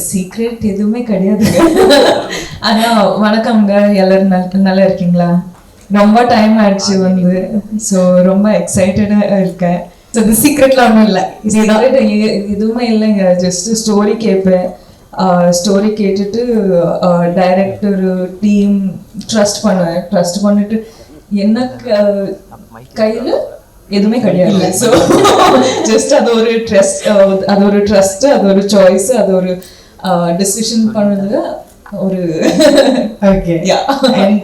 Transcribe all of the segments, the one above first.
Secret எதுவுமே கிடையாது. ஆனால் வணக்கம்ங்க, எல்லாரும் நல்லா இருக்கீங்களா? ரொம்ப டைம் ஆயிடுச்சு வந்து, ஸோ ரொம்ப எக்ஸைட்டடாக இருக்கேன். ஸோ இது சீக்ரெட்லாம் ஒன்றும் இல்லை, எதுவுமே இல்லைங்க. ஜஸ்ட் ஸ்டோரி கேட்பேன், ஸ்டோரி கேட்டுட்டு டைரக்டர் டீம் ட்ரஸ்ட் பண்ணிட்டு எனக்கு கையில் எதுவுமே கிடையாது. ஸோ ஜஸ்ட் அது ஒரு ட்ரஸ்ட், அது ஒரு சாய்ஸ், அது ஒரு டிசிஷன் பண்ணது ஒரு. ஓகே,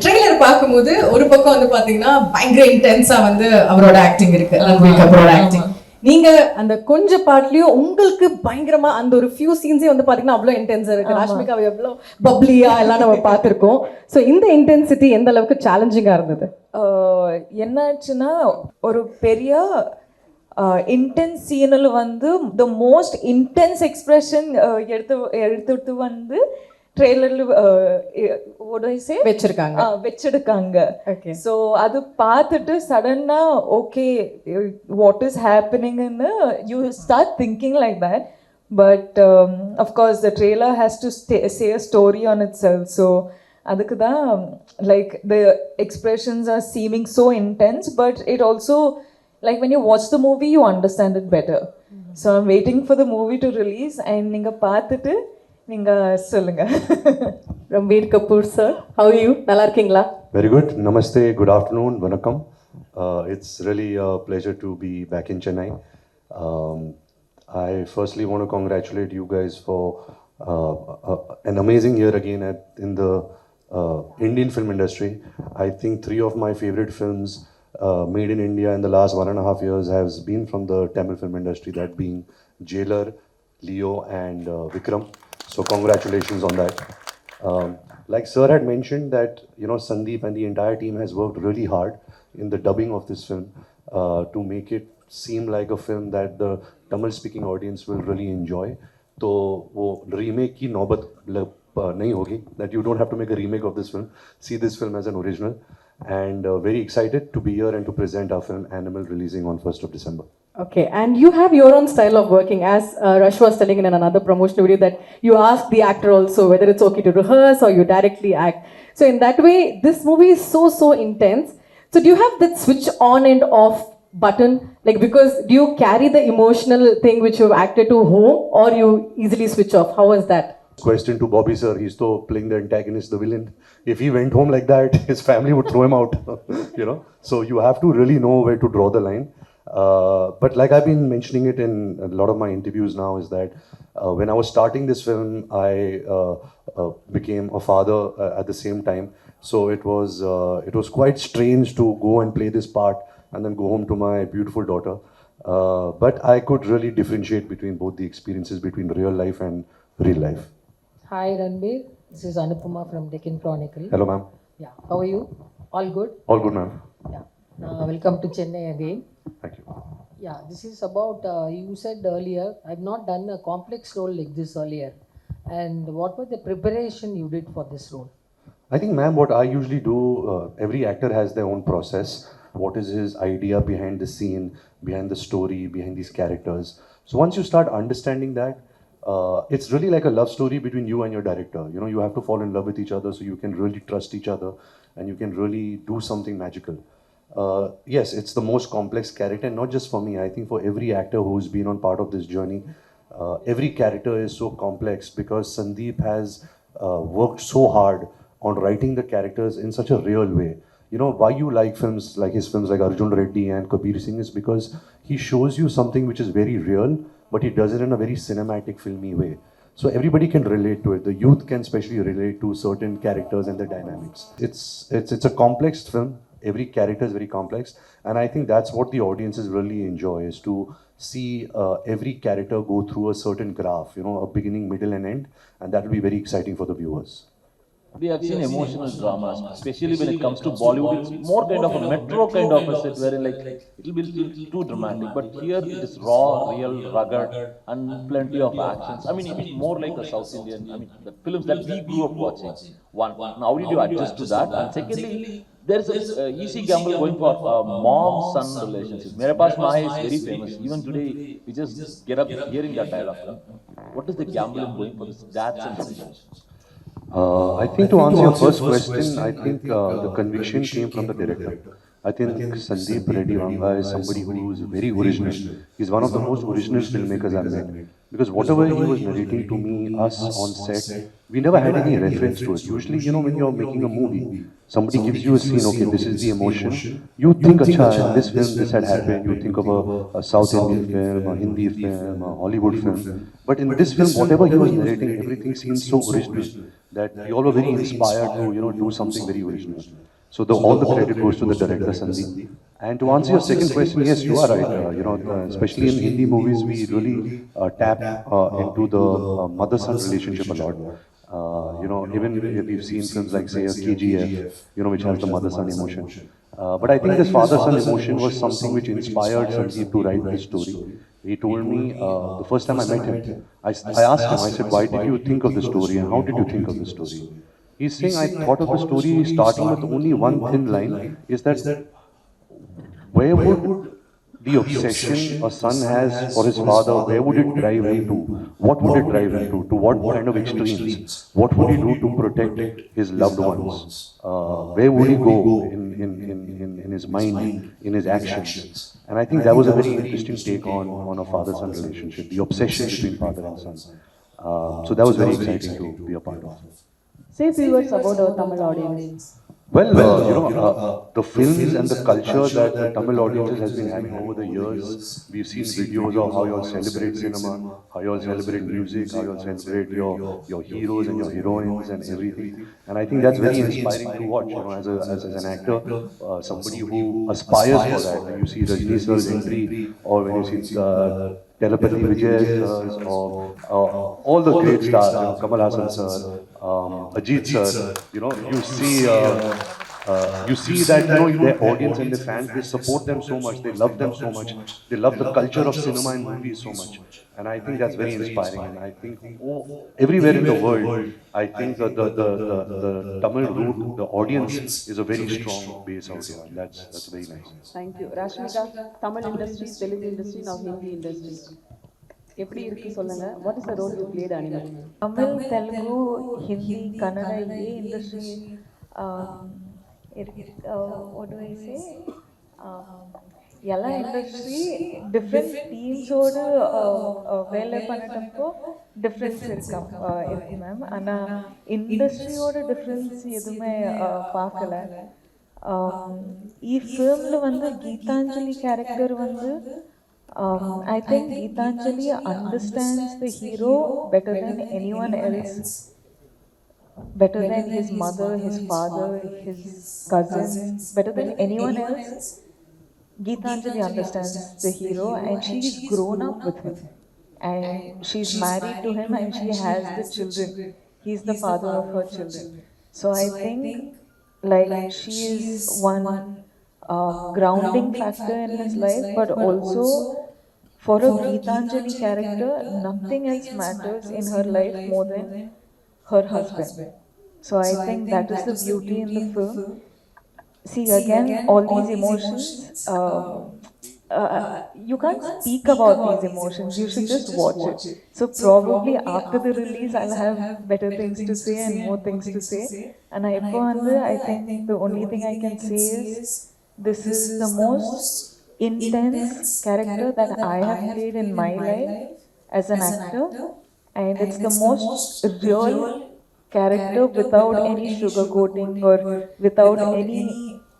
ட்ரெய்லர் பார்க்கும்போது ஒரு பக்கம் வந்து பாத்தீங்கன்னா பயங்கர இன்டென்ஸா வந்து அவரோட ஆக்டிங் இருக்கு, ரன்பீர் கபூரோட ஆக்டிங். நீங்க அந்த கொஞ்ச பாட்லயும் உங்களுக்கு பயங்கரமா அந்த ஒரு ஃபியூ சீன்ஸே வந்து பாத்தீங்கன்னா அவ்வளவு இன்டென்ஸா இருக்கு. ராஷ்மிகா எவ்வளவு பப்ளியா எல்லாம் நம்ம பார்த்திருக்கோம். ஸோ இந்த இன்டென்சிட்டி எந்த அளவுக்கு சேலஞ்சிங்கா இருந்தது? என்னாச்சுன்னா, ஒரு பெரிய இன்டென்ஸ் சீனில் வந்து த மோஸ்ட் இன்டென்ஸ் எக்ஸ்பிரஷன் எடுத்துட்டு வந்து ட்ரெய்லர்ல வச்சிருக்காங்க. ஸோ அது பார்த்துட்டு சடனா ஓகே வாட் இஸ் ஹேப்பனிங்னு you start thinking like that. But of course the trailer has to say a story on itself. So அதுக்கு தான் like the expressions are seeming so intense, but it also like when you watch the movie you understand it better. So I'm waiting for the movie to release and நீங்க பார்த்துட்டு நீங்க சொல்லுங்க. Ranbir Kapoor sir, how are you? நல்லா இருக்கீங்களா? Very good. Namaste, good afternoon, vanakkam. It's really a pleasure to be back in Chennai. I firstly want to congratulate you guys for an amazing year again in the Indian film industry. I think 3 of my favorite films made in India in the last 1.5 years has been from the Tamil film industry, that being Jailer, Leo and Vikram. So congratulations on that. Like sir had mentioned that, you know, Sandeep and the entire team has worked really hard in the dubbing of this film to make it seem like a film that the Tamil speaking audience will really enjoy. So wo remake ki naubat nahi hogi, that you don't have to make a remake of this film. See this film as an original, and very excited to be here and to present our film Animal, releasing on 1st of December. Okay, and you have your own style of working, as Rush was telling in another promotional video that you ask the actor also whether it's okay to rehearse or you directly act. So in that way, this movie is so intense. So do you have that switch on and off button? Like, because do you carry the emotional thing which you've acted to home, or you easily switch off? How was that? Question to Bobby sir, he's still playing the antagonist, the villain. If he went home like that, his family would throw him out, you know. So you have to really know where to draw the line. But like I've been mentioning it in a lot of my interviews now, is that when I was starting this film, I became a father at the same time. So it was quite strange to go and play this part and then go home to my beautiful daughter. But I could really differentiate between both the experiences, between real life and real life. Hi Ranbir, this is Anupama from Deccan Chronicle. Hello ma'am. Yeah, how are you? All good? All good ma'am. Yeah. Welcome to Chennai again. Thank you. Yeah, this is about, you said earlier, I've not done a complex role like this earlier. And what was the preparation you did for this role? I think ma'am, what I usually do, every actor has their own process. What is his idea behind the scene, behind the story, behind these characters. So once you start understanding that, it's really like a love story between you and your director. You know, you have to fall in love with each other so you can really trust each other and you can really do something magical. Yes, it's the most complex character, and not just for me. I think for every actor who's been on part of this journey, every character is so complex because Sandeep has worked so hard on writing the characters in such a real way. You know, why you like films like his films like Arjun Reddy and Kabir Singh is because he shows you something which is very real, but he does it in a very cinematic, filmy way. So everybody can relate to it. The youth can especially relate to certain characters and their dynamics. It's a complex film. Every character is very complex, and I think that's what the audiences really enjoy, is to see every character go through a certain graph, you know, a beginning, middle and end, and that will be very exciting for the viewers. We have seen emotional dramas, especially when it comes to Bollywood. It's more kind of a metro kind of a set, wherein like it will be little too dramatic. But here it is raw, real, rugged, and plenty of actions. I mean, it is more like a South Indian. I mean, the films that we grew up watching. One, how did you adjust to that? And secondly, there's a easy gamble going for mom-son relationship. Mere paas maa hai is very famous. Even today, we just get up hearing that dialogue. What is the gamble in going for this dad-son relationship? I think to answer your first question, I think the conviction came from the director. I think Sandeep Reddy Vanga is somebody who is very original. He's one of the most original filmmakers I've met. Because whatever he was narrating to me, us on set, we never had any reference to it. Usually, you know, when you're making a movie, somebody gives you a scene, okay, this is the emotion. You think, acha, in this film, this had happened. You think of a South Indian film, a Hindi film, a Hollywood film. But in this film, whatever he was narrating, everything seems so original that we all were very inspired to, you know, do something very original. So all the credit goes to the director, Sandeep. And to answer your second question, yes, you are right. You know, especially in Hindi movies, we really tap into the mother-son relationship a lot. You know, even if we've seen films like, say, a KGF, you know, which has the mother-son emotion. But I think this father-son emotion was something which inspired Sandeep to write this story. He told me the first time I met him, I asked him, I said, why did you think of the story and how did you think of the story? He's saying, I thought of the story starting with only one thin line, is that where would the obsession a son has for his father, where would it drive him to? What would it drive him to? To what kind of extremes? What would he do to protect his loved ones? Where would he go in his mind, in his actions? And I think that was a very interesting take on a father-son relationship, the obsession between father and son. So that was very exciting to be a part of. Say a few words about our Tamil audience. Well, you know, the films and the culture that the Tamil audiences has been having over the years, we've seen videos of how you all celebrate cinema, how you all celebrate music, how you all celebrate your heroes and your heroines and everything. And I think that's very inspiring to watch, you know, as an actor, somebody who aspires for that. When you see Rajni sir's entry, or when you see Telepathy Vijay sirs, or all the great stars, you know, Kamal Haasan sir, Ajit sir, you know, you see that, you know, their audience and their fans, they support them so much, they love them so much, they love the culture of cinema and movies so much. And I think that's very inspiring. And I think everywhere in the world, I think that the Tamil root, the audience is a very strong base out here. And that's very nice. Thank you. Rashmika, Tamil industry, Telugu industry, now Hindi industry. எப்படி இருக்கு சொல்லுங்க. What is the role you played, Animal? Tamil, Telugu, Hindi, Kannada, industry. What do I say? Yella industry, different teams oda vela pannadappo difference irukam ma'am. Ana industry oda difference edume paakala. Ee film la vandu Geethanjali character vandu I think Geethanjali understands the hero better than anyone else. Better than his mother, his father, his cousins, better than anyone else. Geethanjali understands the hero and she's grown up with him. And she's married to him and she has the children. He's the father of her children. So I think like she is one grounding factor in his life, but also for a Geethanjali character, nothing else matters in her life more than her husband. So I think that is the beauty in the film. See again, all these emotions, you can't speak about these emotions, you should just watch it. So probably after the release, I'll have better things to say and more things to say. And I think the only thing I can say is, this is the most intense character that I have played in my life as an actor. And it's the most real character without any sugarcoating or without any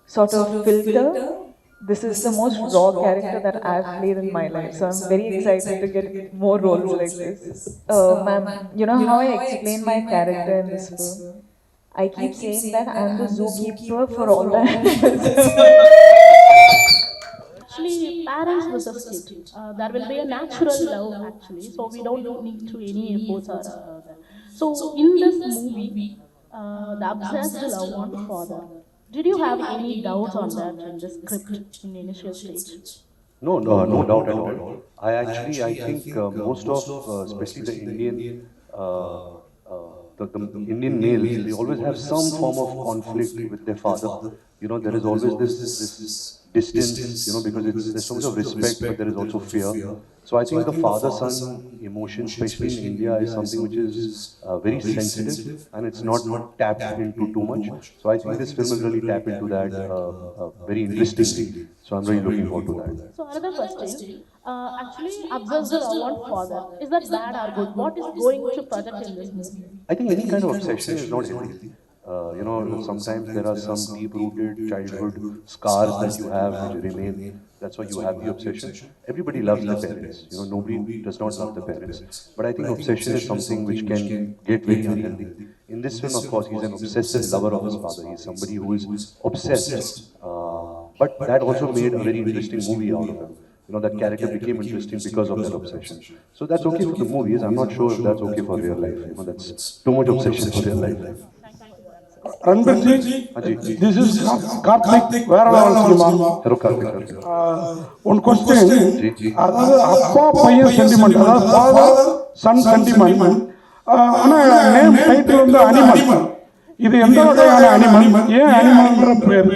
sort of filter. This is the most raw character that I've played in my life. So I'm very excited to get more roles like this. Ma'am, you know how I explain my character in this film? I keep saying that I'm the zookeeper for all the animals. Actually, parents versus kid. There will be a natural love actually, so we don't need to any efforts or that. So in this movie, the obsessed love on father. Did you have any doubts on that in the script in the initial stage? No doubt at all. I think most of, especially the Indian, the Indian males, they always have some form of conflict with their father. You know, there is always this distance, you know, because there's so much of respect, but there is also fear. So I think the father-son emotion, especially in India, is something which is very sensitive, and it's not tapped into too much. So I think this film will really tap into that very interestingly. So I'm really looking forward to that. So another question. Actually, obsess the love on father. Is that bad or good? What is going to project in this movie? I think any kind of obsession is not healthy. You know, sometimes there are some deep-rooted childhood scars that you have which remain. That's why you have the obsession. Everybody loves their parents. You know, nobody does not love their parents. But I think obsession is something which can get very unhealthy. In this film, of course, he's an obsessive lover of his father. He's somebody who is obsessed. But that also made a very interesting movie out of him. You know, that character became interesting because of that obsession. So that's okay for the movies. I'm not sure if that's okay for real life. You know, that's too much obsession for real life. Ranbir ji, this is Karthik, where are all cinema? Hello, Karthik. One question, அதாவது அப்பா பையன் sentiment, அதாவது father son sentiment. ஆனால் name title வந்து animal. இது எந்த வகையான animal? ஏன் அனிமல்ன்ற பேர்?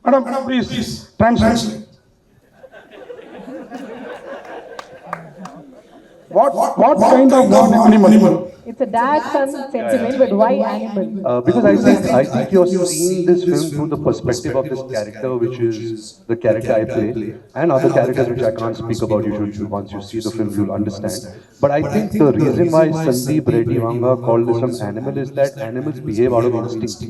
Madam please translate. What kind of animal? It's a dad-son sentiment, but why animal? Because I think you're seeing this film through the perspective of this character, which is the character I play, and other characters which I can't speak about. Once you see the film, you'll understand. But I think the reason why Sandeep Reddy Vanga called this an animal is that animals behave out of instinct.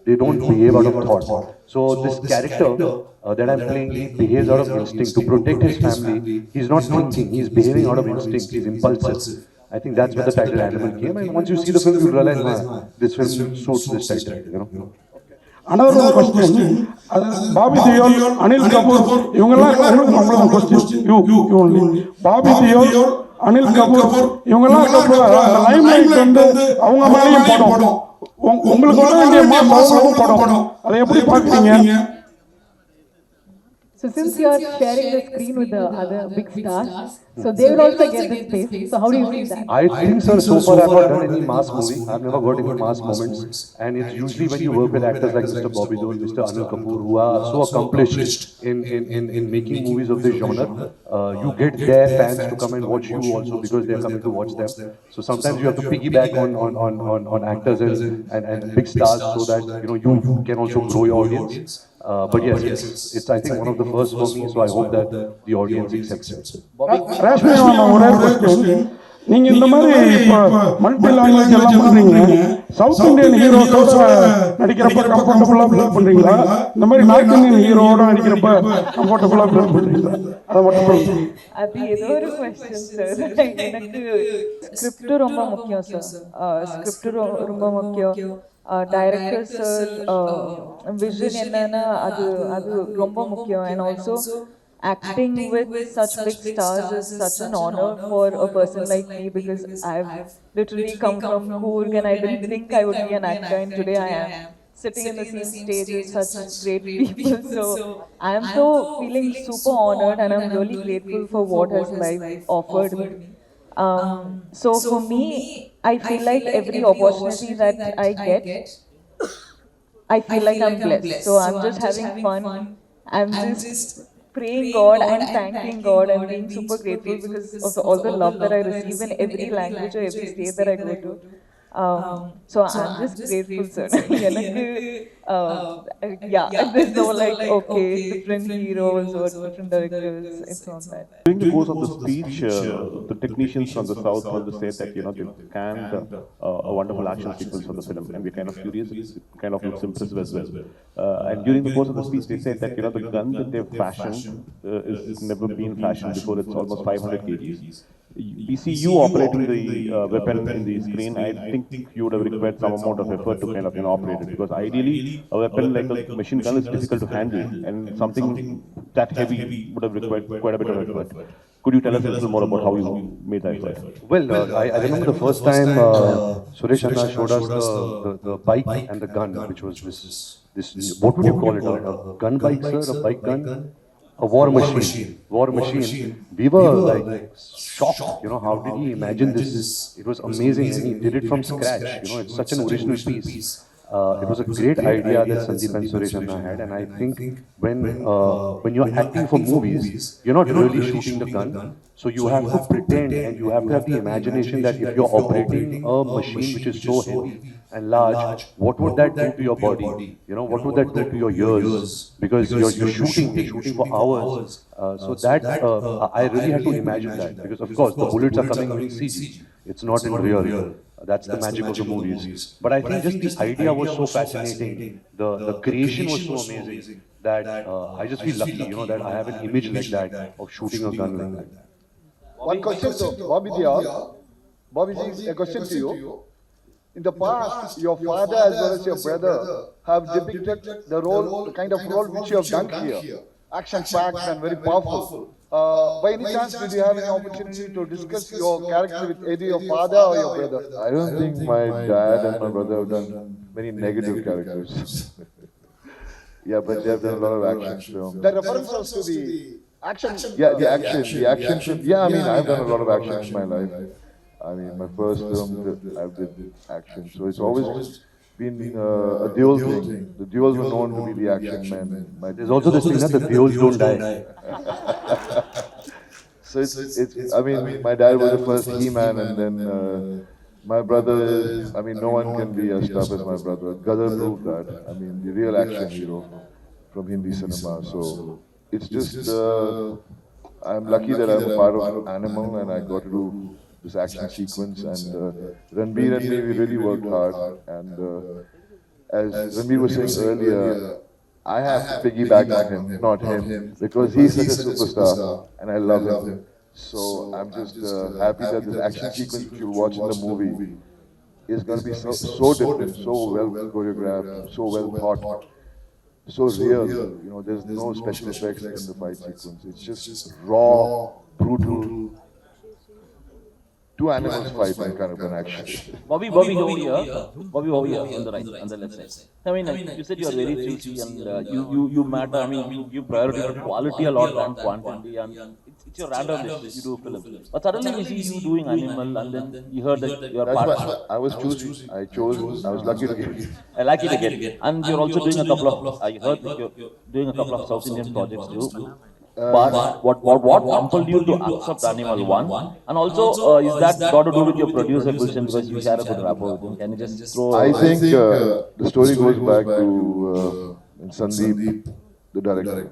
They don't behave out of thought. So this character that I'm playing, he behaves out of instinct. To protect his family, he's not thinking, he's behaving out of instinct, he's impulsive. I think that's where the title Animal came, and once you see the film, you'll realize, this film suits this title, you know. Another question, Bobby Deol, Anil Kapoor, இவங்கெல்லாம் நம்மளோட question, you only. Bobby Deol, Anil Kapoor, இவங்கெல்லாம் limelight வந்து அவங்க மேலேயும் படம். உங்களுக்கு வர வேண்டிய மாசம் படம். அதை எப்படி பார்க்குறீங்க? So since you are sharing the screen with the other big stars, so they will also get the space. So how do you see that? I think, sir, so far I've not done any mass movie. I've never got any mass moments. And it's usually when you work with actors like Mr. Bobby Deol, Mr. Anil Kapoor, who are so accomplished in making movies of this genre, you get their fans to come and watch you also because they're coming to watch them. So sometimes you have to piggyback on actors and big stars so that, you know, you can also grow your audience. But yes, it's I think one of the first for me, so I hope that the audience accepts it. Rashmika, ஒரே question. நீங்க இந்த மாதிரி இப்போ multi language எல்லாம் பண்றீங்க, south Indian ஹீரோஸோட நடிக்கிறப்ப கம்ஃபர்டபுளா feel பண்றீங்களா? இந்த மாதிரி நார்த் இந்தியன் ஹீரோவோட நடிக்கிறப்ப கம்ஃபர்டபுளா ஃபீல் பண்றீங்களா? அதை மட்டும் சொல்லுங்க. அது ஏதோ ஒரு क्वेश्चन சார். எனக்கு ஸ்கிரிப்ட் ரொம்ப முக்கியம் சார். ஸ்கிரிப்ட் ரொம்ப முக்கியம். டைரக்டர் சார் விஷன் என்னன்னா அது ரொம்ப முக்கியம். And also acting with such big stars is such an honor for a person like me, because I've literally come from Coorg and I didn't think I would be an actor, and today I am sitting in the same stage with such great people. So I am so feeling super honored, and I'm really grateful for what has life offered me. So for me, I feel like every opportunity that I get, I feel like I'm blessed. So I'm just having fun. I'm just praying God and thanking God and being super grateful because of all the love that I receive in every language or every state that I go to. So I'm just grateful, sir. Yeah, there's no like, okay, different heroes or different directors. It's not that. During the course of the speech, the technicians from the south also said that, you know, they canned a wonderful action sequence for the film, and we're kind of curious, it kind of looks impressive as well. And during the course of the speech, they said that, you know, the gun that they've fashioned is never been fashioned before. It's almost 500 kgs. We see you operating the weapon in the screen. I think you would have required some amount of effort to kind of, you know, operate it, because ideally a weapon like a machine gun is difficult to handle, and something that heavy would have required quite a bit of effort. Could you tell us a little more about how you made that effort? Well, I remember the first time Suresh Anna showed us the bike and the gun, which was this what would you call it? A gun bike, sir? A bike gun? a war machine. We were like shocked, you know, how did he imagine this? It was amazing, and he did it from scratch. You know, it's such an original piece. It was a great idea that Sandeep and Suresh Anna had, and I think when you're acting for movies, you're not really shooting the gun. So you have to pretend, and you have to have the imagination that if you're operating a machine which is so heavy and large, what would that do to your body? You know, what would that do to your ears? Because you're shooting for hours. So that I really had to imagine that, because of course the bullets are coming in CG. It's not in real. That's the magic of the movies. But I think just the idea was so fascinating. The creation was so amazing that I just feel lucky, you know, that I have an image like that of shooting a gun like that. One question to Bobby Deol. Bobby Ji, a question to you. In the past, your father as well as your brother have depicted the role, the kind of role which you have done here. Action-packed and very powerful. By any chance, did you have any opportunity to discuss your character with either your father or your brother? I don't think my dad and my brother have done many negative characters. Yeah, but they have done a lot of action films. The references to the action. Yeah, the action film. Yeah, I mean, I've done a lot of action in my life. I mean, my first film, I did action. So it's always been a dual thing. The duels were known to be the action men. There's also this thing that the duels don't die. So it's, I mean, my dad was the first He-Man, and then my brother is, I mean, no one can be as tough as my brother. Gadar proved that. I mean, the real action hero from Hindi cinema. So it's just, I'm lucky that I'm a part of Animal and I got to do this action sequence, and Ranbir and me, we really worked hard, and as Ranbir was saying earlier, I have to piggyback on him, not him, because he's such a superstar and I love him. So I'm just happy that this action sequence which you'll watch in the movie is going to be so different, so well choreographed, so well thought, so real. You know, there's no special effects in the fight sequence. It's just raw, brutal. Two animals fighting kind of an action. Bobby over here, on the right, on the left side. I mean, you said you are very choosy, and you matter. I mean, you give priority to quality a lot than quantity, and it's your randomness. You do film, but suddenly we see you doing Animal, and then you heard that you are part. I was choosy. I was lucky to get it. I like it again, and you're also doing a couple of. I heard that you're doing a couple of South Indian projects too. But what compelled you to accept Animal 1? And also, is that got to do with your producer Gulshan, because you share a good rapport with him? Can you just throw? I think the story goes back to Sandeep, the director.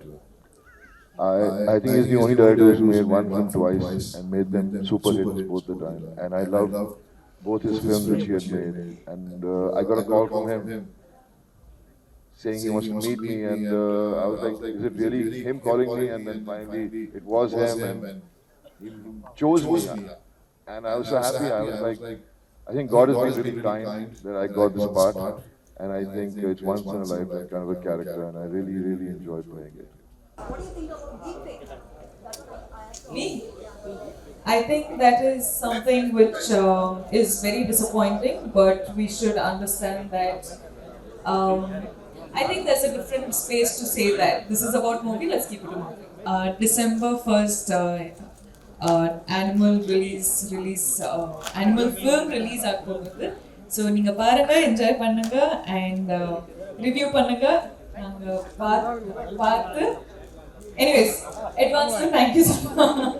I think he's the only director who's made one film twice and made them super hits both the time. And I loved both his films which he had made. And I got a call from him saying he wants to meet me, and I was like, is it really him calling me? And then finally it was him, and he chose me. And I was so happy. I was like, I think God has been really kind that I got this part, and I think it's once in a lifetime kind of a character, and I really, really enjoy playing it. What do you think about Deepfake? Me? I think that is something which is very disappointing, but we should understand that I think there's a different space to say that. This is about movie, let's keep it a movie. December 1st, Animal Animal film release ஆகுது. So நீங்க பாருங்க, enjoy பண்ணுங்க, and review பண்ணுங்க. நாங்க பார்த்து anyways, advance thank you so much.